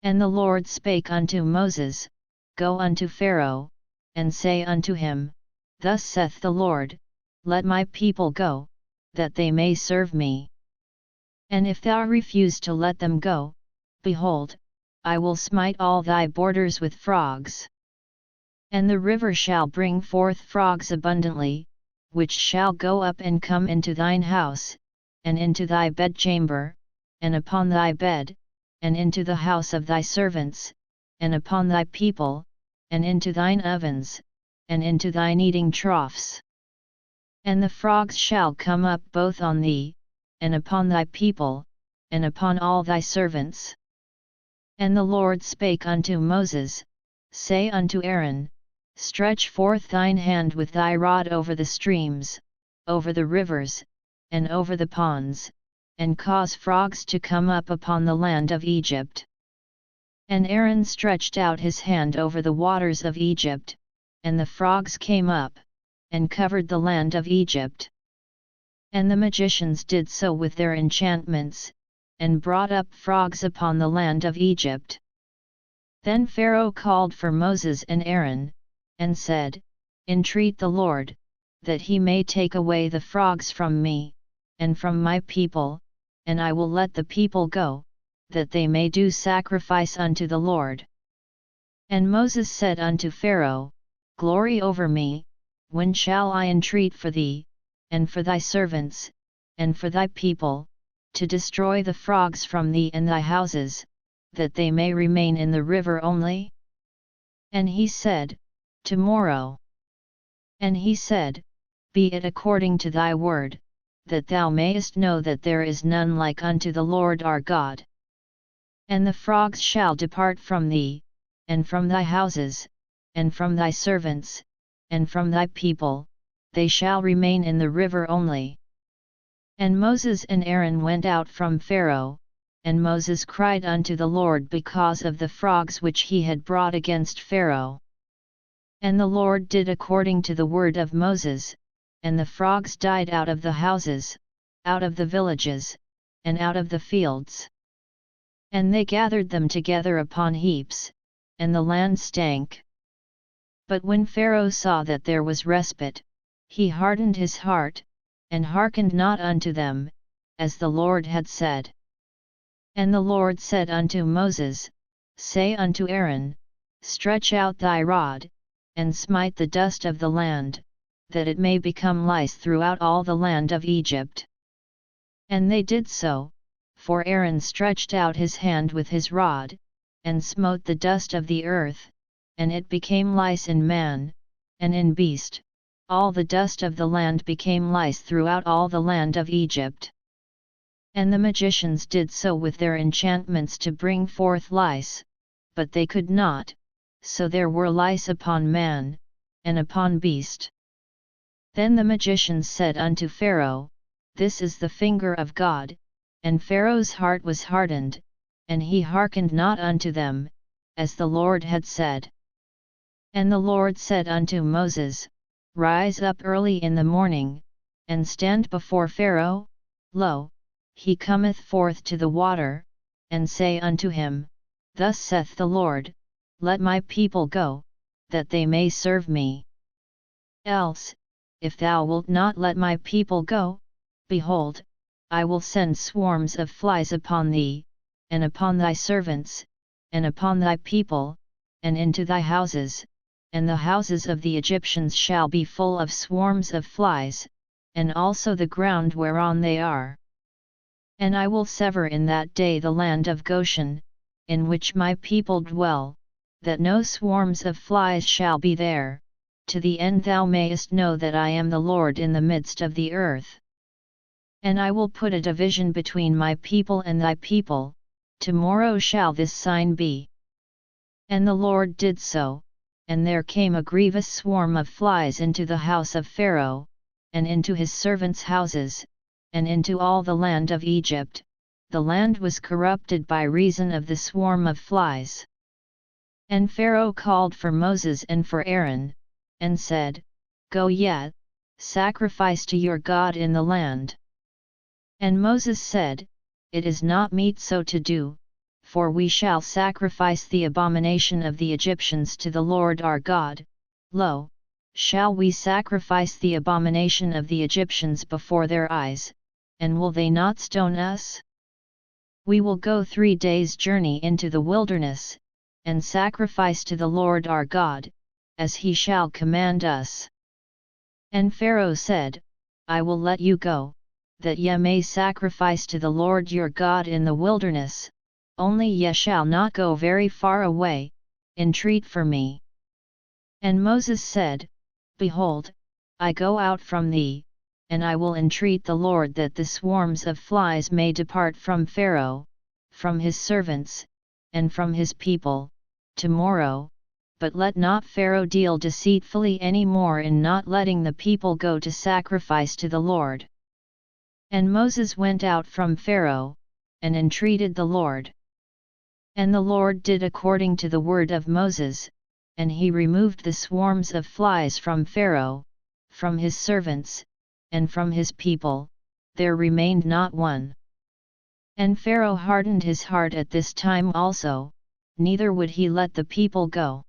And the Lord spake unto Moses, Go unto Pharaoh, and say unto him, Thus saith the Lord, Let my people go, that they may serve me. And if thou refuse to let them go, behold, I will smite all thy borders with frogs. And the river shall bring forth frogs abundantly, which shall go up and come into thine house, and into thy bedchamber, and upon thy bed, and into the house of thy servants, and upon thy people, and into thine ovens, and into thine eating troughs. And the frogs shall come up both on thee, and upon thy people, and upon all thy servants. And the Lord spake unto Moses, Say unto Aaron, Stretch forth thine hand with thy rod over the streams, over the rivers, and over the ponds, and cause frogs to come up upon the land of Egypt. And Aaron stretched out his hand over the waters of Egypt, and the frogs came up, and covered the land of Egypt. And the magicians did so with their enchantments, and brought up frogs upon the land of Egypt. Then Pharaoh called for Moses and Aaron, and said, Entreat the Lord, that he may take away the frogs from me, and from my people, and I will let the people go, that they may do sacrifice unto the Lord. And Moses said unto Pharaoh, Glory over me, when shall I entreat for thee, and for thy servants, and for thy people, to destroy the frogs from thee and thy houses, that they may remain in the river only? And he said, Tomorrow. And he said, Be it according to thy word, that thou mayest know that there is none like unto the Lord our God. And the frogs shall depart from thee, and from thy houses, and from thy servants, and from thy people, they shall remain in the river only. And Moses and Aaron went out from Pharaoh, and Moses cried unto the Lord because of the frogs which he had brought against Pharaoh. And the Lord did according to the word of Moses, and the frogs died out of the houses, out of the villages, and out of the fields. And they gathered them together upon heaps, and the land stank. But when Pharaoh saw that there was respite, he hardened his heart, and hearkened not unto them, as the Lord had said. And the Lord said unto Moses, Say unto Aaron, Stretch out thy rod, and smite the dust of the land, that it may become lice throughout all the land of Egypt. And they did so, for Aaron stretched out his hand with his rod, and smote the dust of the earth, and it became lice in man, and in beast, all the dust of the land became lice throughout all the land of Egypt. And the magicians did so with their enchantments to bring forth lice, but they could not, so there were lice upon man, and upon beast. Then the magicians said unto Pharaoh, This is the finger of God, and Pharaoh's heart was hardened, and he hearkened not unto them, as the Lord had said. And the Lord said unto Moses, Rise up early in the morning, and stand before Pharaoh, lo, he cometh forth to the water, and say unto him, Thus saith the Lord, Let my people go, that they may serve me. Else, if thou wilt not let my people go, behold, I will send swarms of flies upon thee, and upon thy servants, and upon thy people, and into thy houses, and the houses of the Egyptians shall be full of swarms of flies, and also the ground whereon they are. And I will sever in that day the land of Goshen, in which my people dwell, that no swarms of flies shall be there, to the end thou mayest know that I am the Lord in the midst of the earth. And I will put a division between my people and thy people, tomorrow shall this sign be. And the Lord did so, and there came a grievous swarm of flies into the house of Pharaoh, and into his servants' houses, and into all the land of Egypt. The land was corrupted by reason of the swarm of flies. And Pharaoh called for Moses and for Aaron, and said, Go yet, sacrifice to your God in the land. And Moses said, It is not meet so to do, for we shall sacrifice the abomination of the Egyptians to the Lord our God. Lo, shall we sacrifice the abomination of the Egyptians before their eyes, and will they not stone us? We will go 3 days' journey into the wilderness, and sacrifice to the Lord our God, as he shall command us. And Pharaoh said, I will let you go, that ye may sacrifice to the Lord your God in the wilderness, only ye shall not go very far away, entreat for me. And Moses said, Behold, I go out from thee, and I will entreat the Lord that the swarms of flies may depart from Pharaoh, from his servants, and from his people, tomorrow, but let not Pharaoh deal deceitfully any more in not letting the people go to sacrifice to the Lord. And Moses went out from Pharaoh, and entreated the Lord. And the Lord did according to the word of Moses, and he removed the swarms of flies from Pharaoh, from his servants, and from his people, there remained not one. And Pharaoh hardened his heart at this time also, neither would he let the people go.